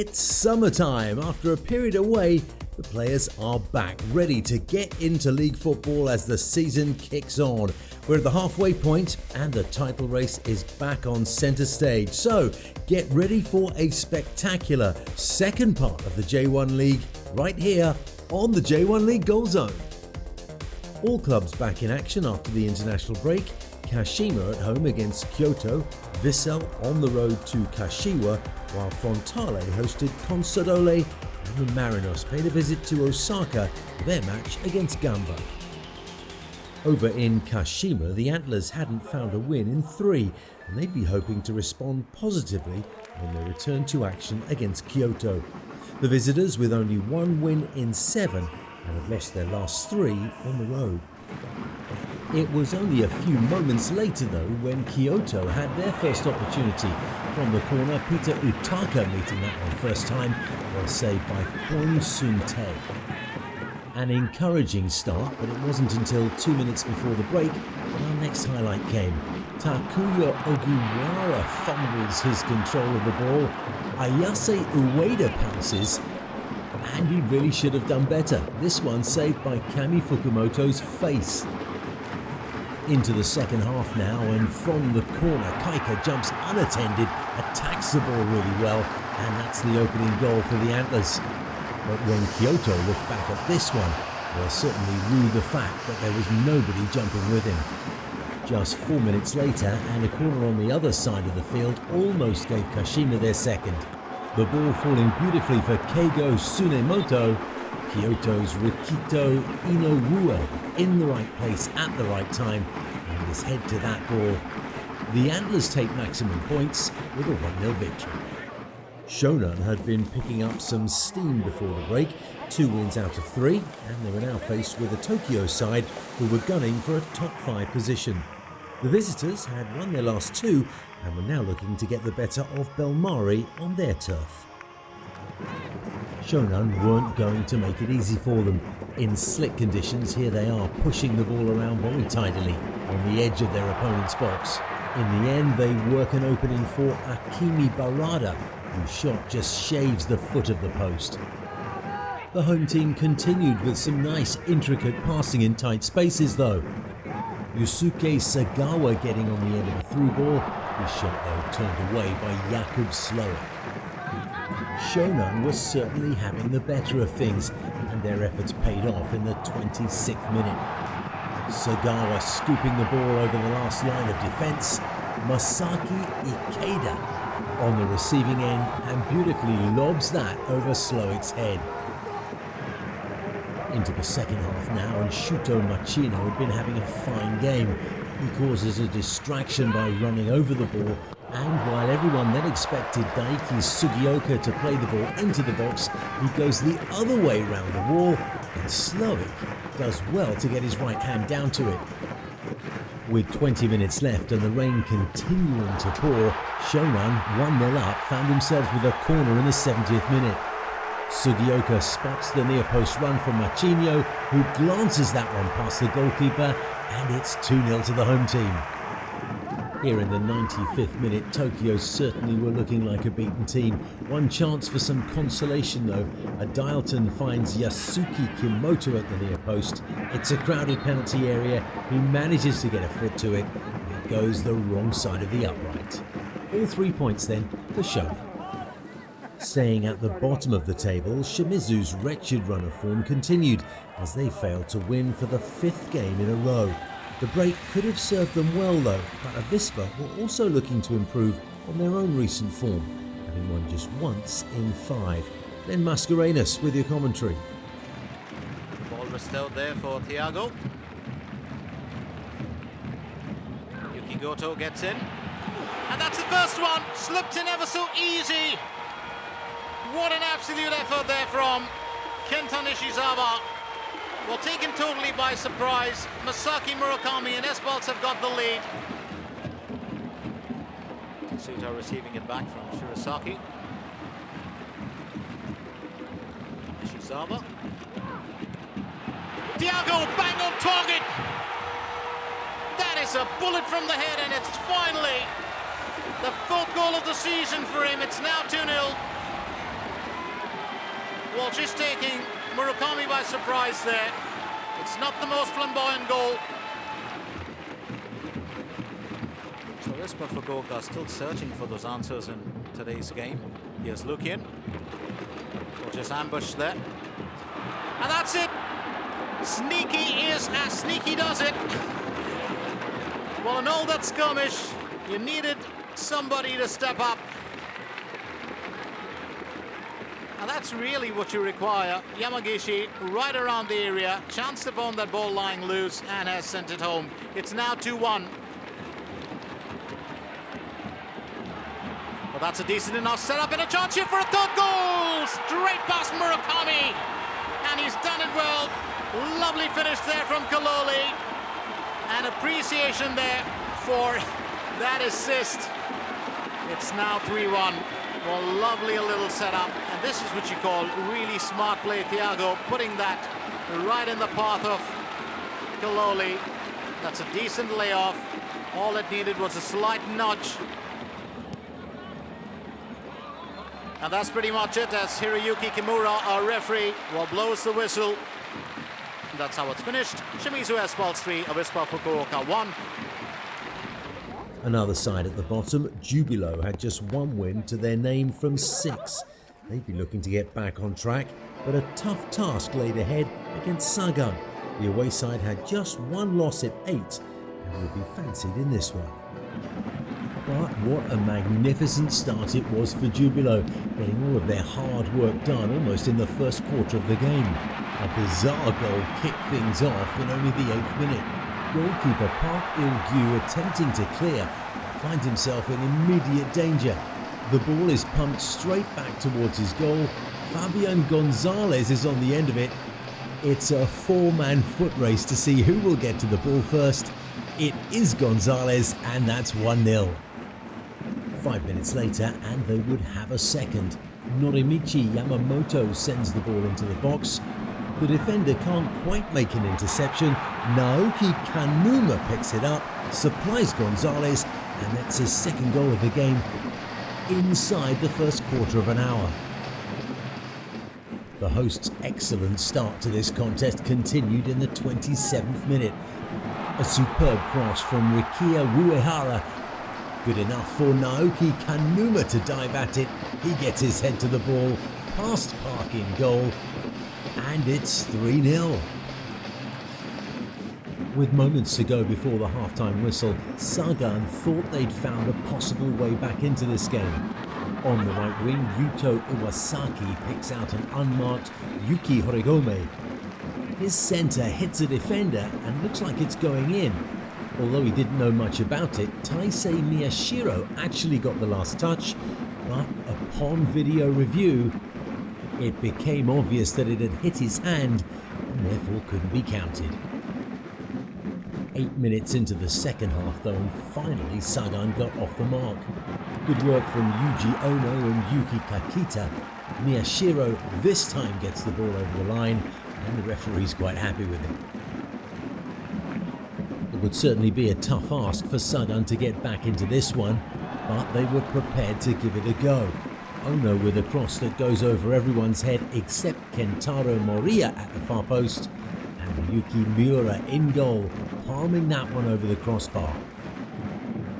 It's summertime. After a period away, the players are back, ready to get into league football as the season kicks on. We're at the halfway point and the title race is back on centre stage. So get ready for a spectacular second part of the J1 League right here on the J1 League Goal Zone. All clubs back in action after the international break. Kashima at home against Kyoto, Vissel on the road to Kashiwa, while Frontale hosted Consadole, and the Marinos paid a visit to Osaka for their match against Gamba. Over in Kashima, the Antlers hadn't found a win in 3, and they'd be hoping to respond positively when they return to action against Kyoto. The visitors, with only 1 win in 7, and have lost their last 3 on the road. It was only a few moments later though when Kyoto had their first opportunity. From the corner, Peter Utaka meeting that one first time, well saved by Kwon Sun-tae. An encouraging start, but it wasn't until 2 minutes before the break that our next highlight came. Takuya Ogiwara fumbles his control of the ball, Ayase Ueda pounces, and he really should have done better. This one saved by Kami Fukumoto's face. Into the second half now, and from the corner, Kaika jumps unattended, attacks the ball really well, and that's the opening goal for the Antlers. But when Kyoto look back at this one, they'll certainly rue the fact that there was nobody jumping with him. Just 4 minutes later, and a corner on the other side of the field almost gave Kashima their second. The ball falling beautifully for Keigo Tsunemoto, Kyoto's Rikito Inoue in the right place at the right time, and his head to that ball. The Antlers take maximum points with a 1-0 victory. Shonan had been picking up some steam before the break, 2 wins out of 3, and they were now faced with a Tokyo side who were gunning for a top 5 position. The visitors had won their last 2 and were now looking to get the better of Belmari on their turf. Shonan weren't going to make it easy for them. In slick conditions, here they are pushing the ball around very tidily on the edge of their opponent's box. In the end, they work an opening for Akimi Barada, whose shot just shaves the foot of the post. The home team continued with some nice intricate passing in tight spaces though. Yusuke Sagawa getting on the end of a through ball, his shot though turned away by Jakub Slowick. Shonan was certainly having the better of things, and their efforts paid off in the 26th minute. Sagawa scooping the ball over the last line of defence, Masaki Ikeda on the receiving end and beautifully lobs that over Slowick's head. Into the second half now, and Shuto Machino had been having a fine game. He causes a distraction by running over the ball, and while everyone then expected Daiki Sugioka to play the ball into the box, he goes the other way round the wall, and Slowick does well to get his right hand down to it. With 20 minutes left and the rain continuing to pour, Shonan, 1-0 up, found themselves with a corner in the 70th minute. Sugioka spots the near post run from Machinho, who glances that one past the goalkeeper, and it's 2-0 to the home team. Here in the 95th minute, Tokyo certainly were looking like a beaten team. One chance for some consolation though. A Dialton finds Yasuki Kimoto at the near post. It's a crowded penalty area. He manages to get a foot to it, and it goes the wrong side of the upright. All 3 points then for Shonan. Staying at the bottom of the table, Shimizu's wretched run of form continued as they failed to win for the 5th game in a row. The break could have served them well though, but Avispa were also looking to improve on their own recent form, having won just once in 5. Then Mascarenhas with your commentary. Ball restored there for Thiago. Yuki Goto gets in. And that's the first one, slipped in ever so easy. What an absolute effort there from Kenta Nishizawa. Well, taken totally by surprise, Masaki Murakami and Espals have got the lead. Tsuta receiving it back from Shirasaki. Nishizawa. Thiago, bang on target! That is a bullet from the head, and it's finally the 4th goal of the season for him. It's now 2-0. Well, just taking Murakami by surprise there. It's not the most flamboyant goal. So Wispa Fukuoka still searching for those answers in today's game. Here's Lukian. We'll just ambush there. And that's it. Sneaky is as sneaky does it. Well, in all that skirmish, you needed somebody to step up. And that's really what you require. Yamagishi right around the area, chanced upon that ball lying loose and has sent it home. It's now 2-1. Well, that's a decent enough setup and a chance here for a third goal! Straight past Murakami. And he's done it well. Lovely finish there from Kaloli. And appreciation there for that assist. It's now 3-1. Well, lovely little setup. And this is what you call really smart play, Thiago. Putting that right in the path of Kaloli. That's a decent layoff. All it needed was a slight nudge. And that's pretty much it, as Hiroyuki Kimura, our referee, well, blows the whistle. And that's how it's finished. Shimizu S-Pulse 3, Avispa Fukuoka 1. Another side at the bottom, Jubilo, had just one win to their name from 6. They'd be looking to get back on track, but a tough task laid ahead against Sagan. The away side had just one loss at 8 and would be fancied in this one. But what a magnificent start it was for Jubilo, getting all of their hard work done almost in the first quarter of the game. A bizarre goal kicked things off in only the 8th minute. Goalkeeper Park Il-gyu attempting to clear, finds himself in immediate danger. The ball is pumped straight back towards his goal. Fabian Gonzalez is on the end of it. It's a 4-man foot race to see who will get to the ball first. It is Gonzalez, and that's 1-0. 5 minutes later, and they would have a second. Norimichi Yamamoto sends the ball into the box. The defender can't quite make an interception. Naoki Kanuma picks it up, supplies Gonzalez, and that's his second goal of the game inside the first quarter of an hour. The hosts' excellent start to this contest continued in the 27th minute. A superb cross from Rikia Uehara. Good enough for Naoki Kanuma to dive at it. He gets his head to the ball, past Park in goal, and it's 3-0. With moments to go before the half-time whistle, Sagan thought they'd found a possible way back into this game. On the right wing, Yuto Iwasaki picks out an unmarked Yuki Horigome. His centre hits a defender and looks like it's going in. Although he didn't know much about it, Taisei Miyashiro actually got the last touch, but upon video review, it became obvious that it had hit his hand and therefore couldn't be counted. 8 minutes into the second half though, and finally Sagan got off the mark. Good work from Yuji Ono and Yuki Kakita. Miyashiro this time gets the ball over the line, and the referee's quite happy with it. It would certainly be a tough ask for Sagan to get back into this one, but they were prepared to give it a go. Ono with a cross that goes over everyone's head except Kentaro Moriya at the far post, and Yuki Miura in goal, palming that one over the crossbar.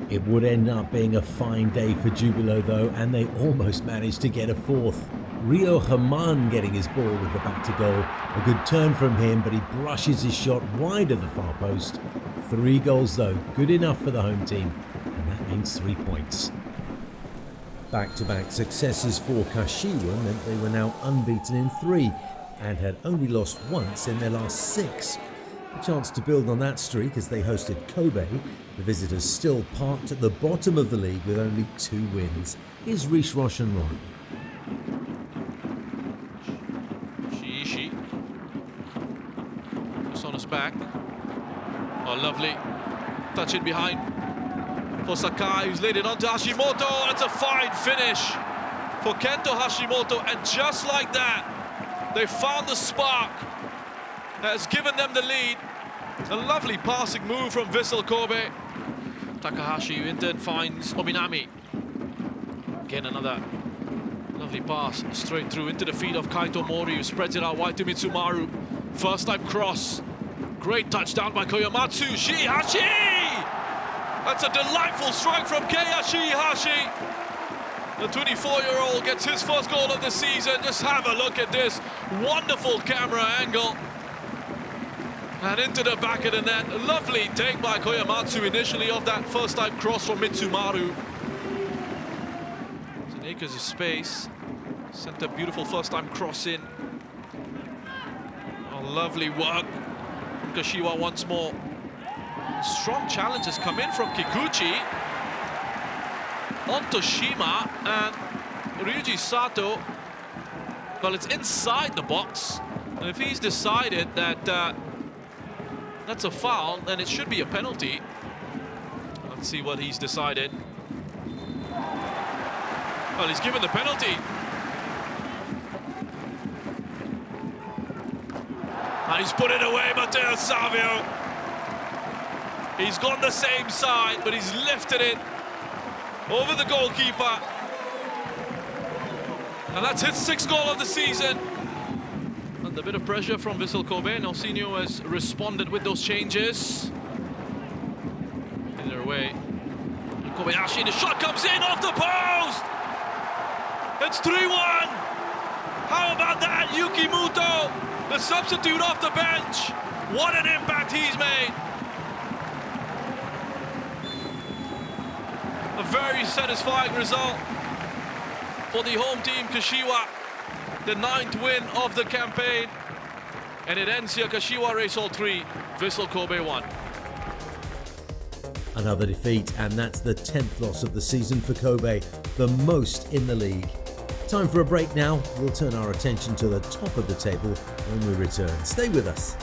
It would end up being a fine day for Jubilo though, and they almost managed to get a fourth. Ryo Haman getting his ball with the back to goal. A good turn from him, but he brushes his shot wide of the far post. 3 goals though, good enough for the home team, and that means 3 points. Back-to-back successes for Kashiwa meant they were now unbeaten in 3 and had only lost once in their last 6. A chance to build on that streak as they hosted Kobe. The visitors still parked at the bottom of the league with only 2 wins. Here's Rish Roshanron. Shiishi. It's on his back. Oh, lovely. Touch in behind for Sakai, who's laid it on to Hashimoto. It's a fine finish for Kento Hashimoto, and just like that, they found the spark that has given them the lead. A lovely passing move from Vissel Kobe. Takahashi who in turn finds Ominami. Again, another lovely Lovely pass straight through into the feet of Kaito Mori, who spreads it out wide to Mitsumaru. First time cross. Great touchdown by Koyamatsu. Shihashi! That's a delightful strike from Keiya Shihashi. The 24-year-old gets his first goal of the season. Just have a look at this wonderful camera angle. And into the back of the net. Lovely take by Koyamatsu initially of that first time cross from Mitsumaru. There's an acres of space. Sent a beautiful first time cross in. Oh, lovely work. Kashiwa once more. Strong challenges come in from Kikuchi. On Toshima and Ryuji Sato. Well, it's inside the box. And if he's decided that that's a foul, then it should be a penalty. Let's see what he's decided. Well, he's given the penalty. And he's put it away, Matteo Savio. He's gone the same side, but he's lifted it over the goalkeeper. And that's his 6th goal of the season. And a bit of pressure from Vissel Kobe. Nelsinho has responded with those changes. Either way, Kobayashi, the shot comes in off the post! It's 3-1! How about that? Yuki Muto, the substitute off the bench. What an impact he's made. A very satisfying result for the home team, Kashiwa. The 9th win of the campaign. And it ends here, Kashiwa Reysol 3, Vissel Kobe 1. Another defeat, and that's the 10th loss of the season for Kobe, the most in the league. Time for a break now. We'll turn our attention to the top of the table when we return. Stay with us.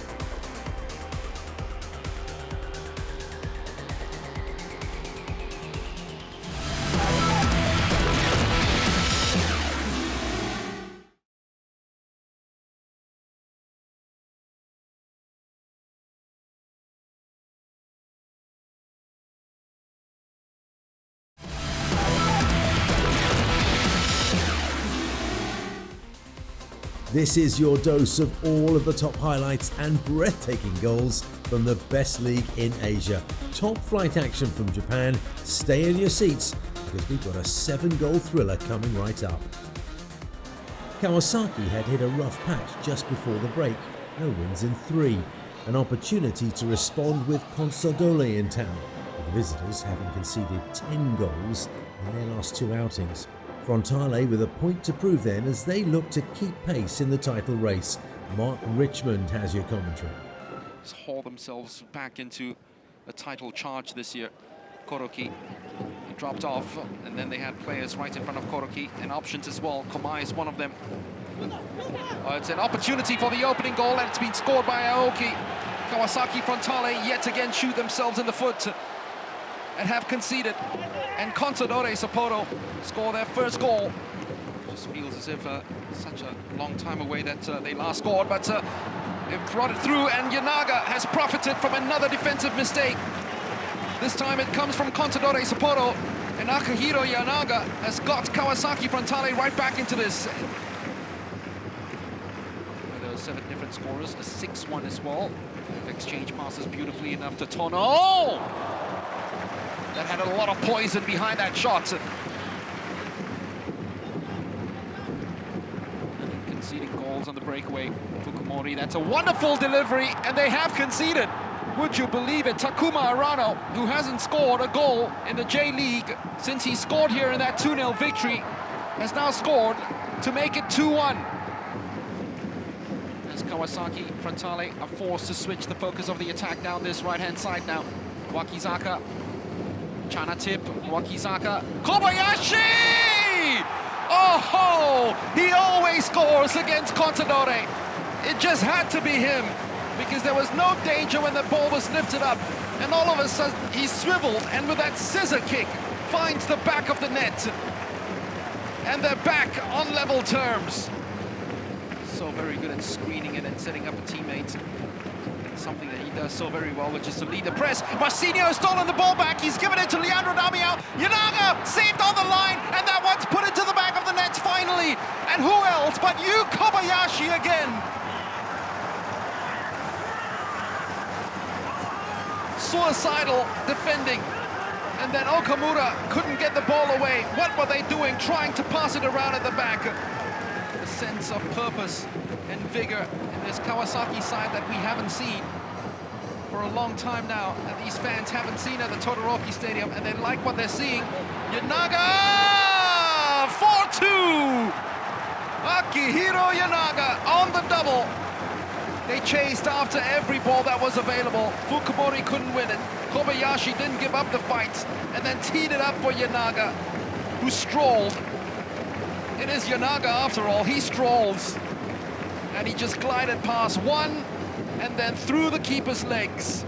This is your dose of all of the top highlights and breathtaking goals from the best league in Asia. Top flight action from Japan. Stay in your seats because we've got a 7-goal thriller coming right up. Kawasaki had hit a rough patch just before the break. No wins in 3. An opportunity to respond with Consadole in town, with the visitors having conceded 10 goals in their last 2 outings. Frontale with a point to prove then as they look to keep pace in the title race. Mark Richmond has your commentary. Haul themselves back into a title charge this year. Koroki dropped off, and then they had players right in front of Koroki and options as well. Komai is one of them. It's an opportunity for the opening goal, and it's been scored by Aoki. Kawasaki Frontale yet again shoot themselves in the foot and have conceded. And Consadole Sapporo score their first goal. Just feels as if such a long time away that they last scored, but they've brought it through, and Yanaga has profited from another defensive mistake. This time it comes from Consadole Sapporo, and Akihiro Yanaga has got Kawasaki Frontale right back into this. There are 7 different scorers, a 6-1 as well. They've exchanged passes beautifully enough to Tono. That had a lot of poison behind that shot. And conceding goals on the breakaway. Fukumori, that's a wonderful delivery, and they have conceded. Would you believe it? Takuma Arano, who hasn't scored a goal in the J.League since he scored here in that 2-0 victory, has now scored to make it 2-1. As Kawasaki Frontale are forced to switch the focus of the attack down this right-hand side now. Wakizaka. Chana tip, Wakizaka, Kobayashi! Oh, he always scores against Consadole. It just had to be him, because there was no danger when the ball was lifted up. And all of a sudden, he swiveled, and with that scissor kick, finds the back of the net. And they're back on level terms. So very good at screening it and setting up a teammate. something that he does so very well, which is to lead the press. Marcinho has stolen the ball back. He's given it to Leandro Damião. Yanaga saved on the line, and that one's put into the back of the net finally. And who else but Yu Kobayashi again? Suicidal defending. And then Okamura couldn't get the ball away. What were they doing? Trying to pass it around at the back. A sense of purpose and vigor in this Kawasaki side that we haven't seen for a long time now, and these fans haven't seen at the Todoroki Stadium, and they like what they're seeing. Yanaga! 4-2! Akihiro Yanaga on the double. They chased after every ball that was available. Fukumori couldn't win it. Kobayashi didn't give up the fight, and then teed it up for Yanaga, who strolled. It is Yanaga after all. He strolls, and he just glided past one and then through the keeper's legs.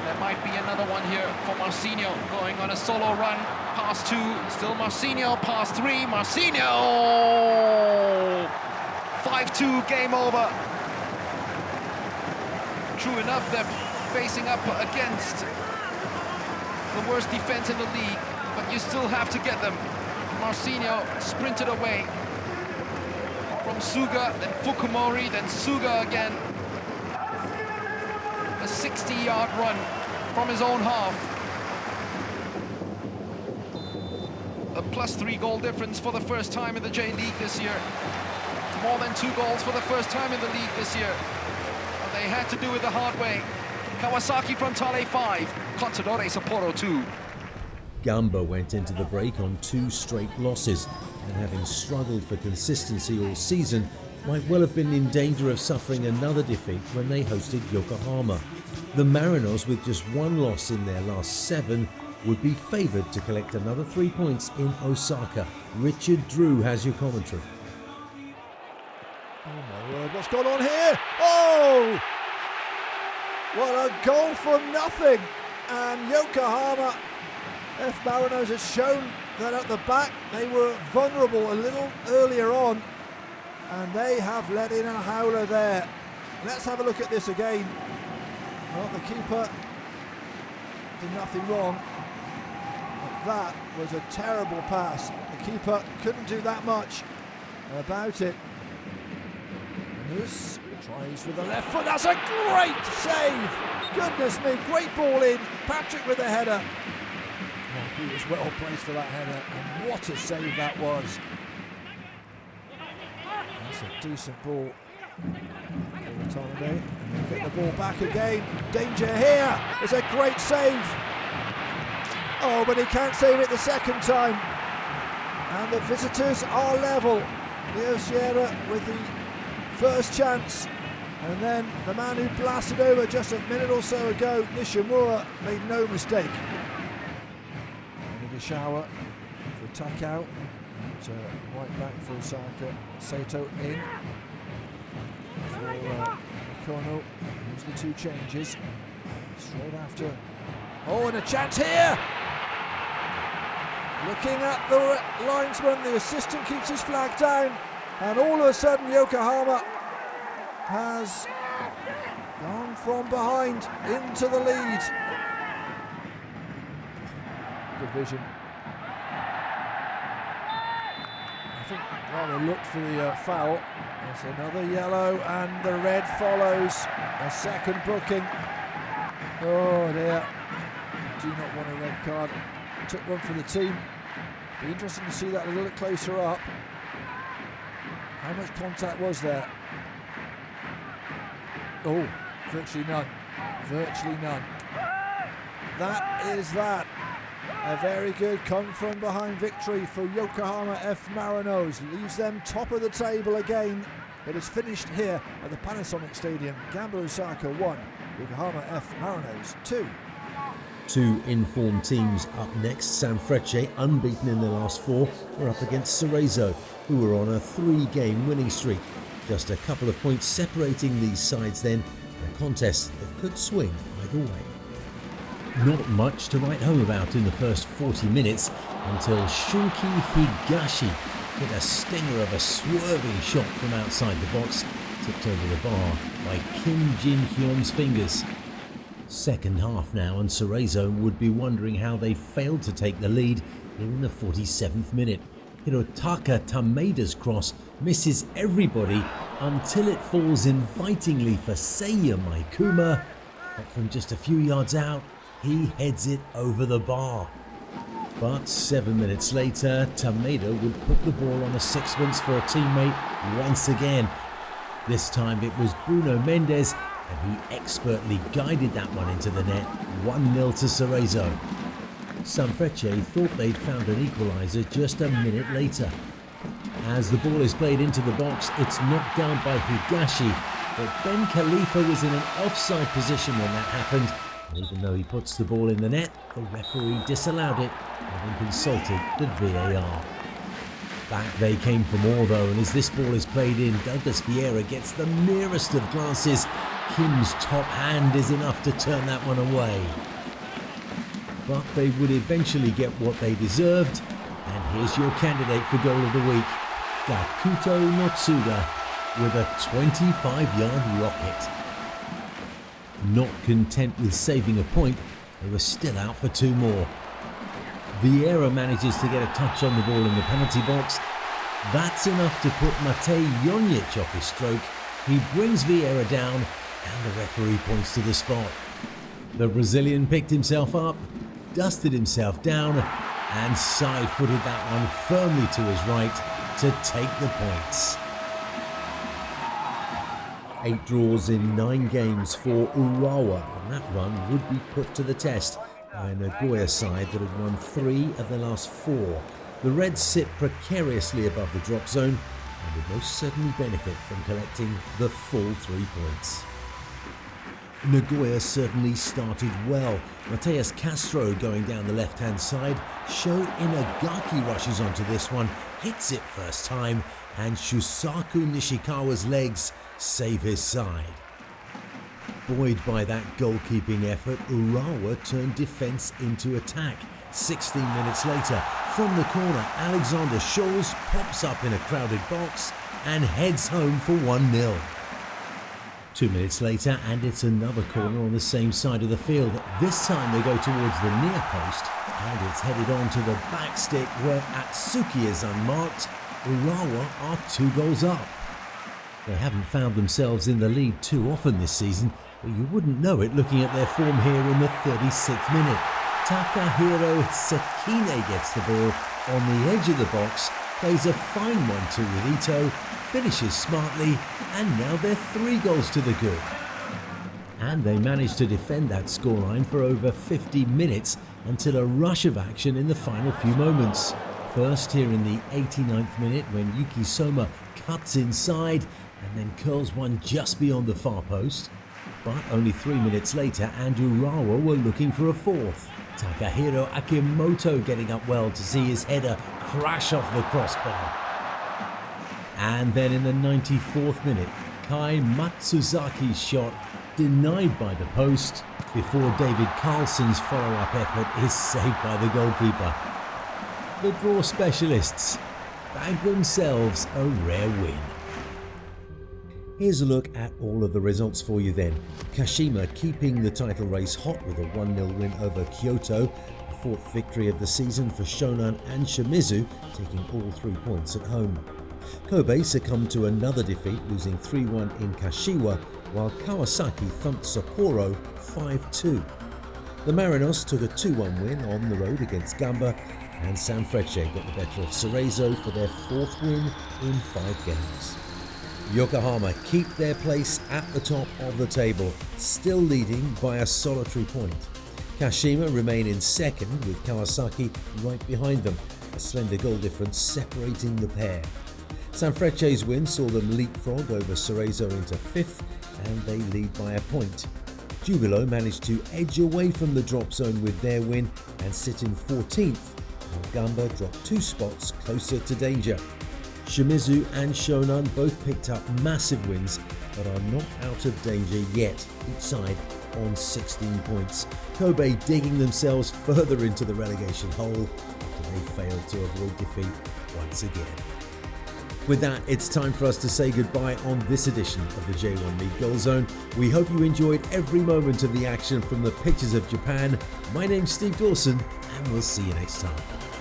There might be another one here for Marcinho, going on a solo run. Past two, still Marcinho, past three, Marcinho! 5-2, game over. True enough, they're facing up against the worst defense in the league, but you still have to get them. Marcinho sprinted away from Suga, then Fukumori, then Suga again. A 60-yard run from his own half. A +3 goal difference for the first time in the J.League this year. More than 2 goals for the first time in the league this year. But they had to do it the hard way. Kawasaki Frontale 5, Contadore Sapporo 2. Gamba went into the break on 2 straight losses, and having struggled for consistency all season, might well have been in danger of suffering another defeat when they hosted Yokohama. The Marinos, with just 1 loss in their last 7, would be favoured to collect another 3 points in Osaka. Richard Drew has your commentary. Oh my word, what's going on here? Oh! What a goal from nothing! And Yokohama F Marinos has shown that at the back they were vulnerable a little earlier on, and they have let in a howler there. Let's have a look at this again. Well, the keeper did nothing wrong, but that was a terrible pass. The keeper couldn't do that much about it. And this tries with the left foot. That's a great save! Goodness me, great ball in. Patrick with the header. Oh, he was well placed for that header, and what a save that was. That's a decent ball for the time of day. And they get the ball back again. Danger here. It's a great save. Oh, but he can't save it the second time. And the visitors are level. Leo Sierra with the first chance. And then the man who blasted over just a minute or so ago, Nishimura, made no mistake. Shower for Takao, and right back for Osaka. Sato in for Kono. Here's the 2 changes straight after. Oh, and a chance here. Looking at the linesman, the assistant keeps his flag down, and all of a sudden Yokohama has gone from behind into the lead. Good vision. I think rather looked for the foul. There's another yellow, and the red follows. A second booking. Oh dear. Do not want a red card. Took one for the team. Be interesting to see that a little bit closer up. How much contact was there? Oh, virtually none. Virtually none. That is that. A very good come from behind victory for Yokohama F Marinos. Leaves them top of the table again. It is finished here at the Panasonic Stadium. Gamba Osaka 1, Yokohama F Marinos 2. 2 informed teams up next. Sanfrecce, unbeaten in their last 4, are up against Cerezo, who were on a 3-game winning streak. Just a couple of points separating these sides then, a contest that could swing either way. Not much to write home about in the first 40 minutes until Shunki Higashi hit a stinger of a swerving shot from outside the box, tipped over the bar by Kim Jin-hyun's fingers. Second half now, and Cerezo would be wondering how they failed to take the lead in the 47th minute. Hirotaka Tameda's cross misses everybody until it falls invitingly for Seiya Maikuma, but from just a few yards out, he heads it over the bar. But 7 minutes later, Tameda would put the ball on a sixpence for a teammate once again. This time it was Bruno Mendes, and he expertly guided that one into the net, 1-0 to Cerezo. Sanfrecce thought they'd found an equaliser just a minute later. As the ball is played into the box, it's knocked down by Higashi, but Ben Khalifa was in an offside position when that happened. And even though he puts the ball in the net, the referee disallowed it, having consulted the VAR. Back they came for more though, and as this ball is played in, Douglas Vieira gets the merest of glances. Kim's top hand is enough to turn that one away. But they would eventually get what they deserved, and here's your candidate for goal of the week, Gakuto Notsuda, with a 25-yard rocket. Not content with saving a point, they were still out for two more. Vieira manages to get a touch on the ball in the penalty box. That's enough to put Matej Jonic off his stroke. He brings Vieira down, and the referee points to the spot. The Brazilian picked himself up, dusted himself down, and side-footed that one firmly to his right to take the points. 8 draws in 9 games for Urawa, and that run would be put to the test by a Nagoya side that had won 3 of the last 4. The Reds sit precariously above the drop zone and would most certainly benefit from collecting the full 3 points. Nagoya certainly started well. Mateus Castro going down the left-hand side. Sho Inagaki rushes onto this one, hits it first time, and Shusaku Nishikawa's legs save his side. Buoyed by that goalkeeping effort, Urawa turned defence into attack. 16 minutes later, from the corner, Alexander Scholz pops up in a crowded box and heads home for 1-0. 2 minutes later, and it's another corner on the same side of the field. This time they go towards the near post, and it's headed on to the back stick where Atsuki is unmarked. Urawa are 2 goals up. They haven't found themselves in the lead too often this season, but you wouldn't know it looking at their form here in the 36th minute. Takahiro Sekine gets the ball on the edge of the box, plays a fine 1-2 with Ito, finishes smartly, and now they're 3 goals to the good. And they managed to defend that scoreline for over 50 minutes until a rush of action in the final few moments. First here in the 89th minute when Yuki Soma cuts inside and then curls one just beyond the far post. But only 3 minutes later, and Urawa were looking for a fourth. Takahiro Akimoto getting up well to see his header crash off the crossbar. And then in the 94th minute, Kai Matsuzaki's shot denied by the post before David Carlson's follow-up effort is saved by the goalkeeper. The draw specialists bag themselves a rare win. Here's a look at all of the results for you then. Kashima keeping the title race hot with a 1-0 win over Kyoto, a 4th victory of the season for Shonan and Shimizu, taking all 3 points at home. Kobe succumbed to another defeat, losing 3-1 in Kashiwa, while Kawasaki thumped Sapporo 5-2. The Marinos took a 2-1 win on the road against Gamba, and Sanfrecce got the better of Cerezo for their 4th win in 5 games. Yokohama keep their place at the top of the table, still leading by a solitary point. Kashima remain in 2nd with Kawasaki right behind them, a slender goal difference separating the pair. Sanfrecce's win saw them leapfrog over Cerezo into 5th, and they lead by a point. Jubilo managed to edge away from the drop zone with their win and sit in 14th, while Gamba dropped 2 spots closer to danger. Shimizu and Shonan both picked up massive wins, but are not out of danger yet, each side on 16 points. Kobe digging themselves further into the relegation hole after they failed to avoid defeat once again. With that, it's time for us to say goodbye on this edition of the J1 League Goal Zone. We hope you enjoyed every moment of the action from the pitches of Japan. My name's Steve Dawson, and we'll see you next time.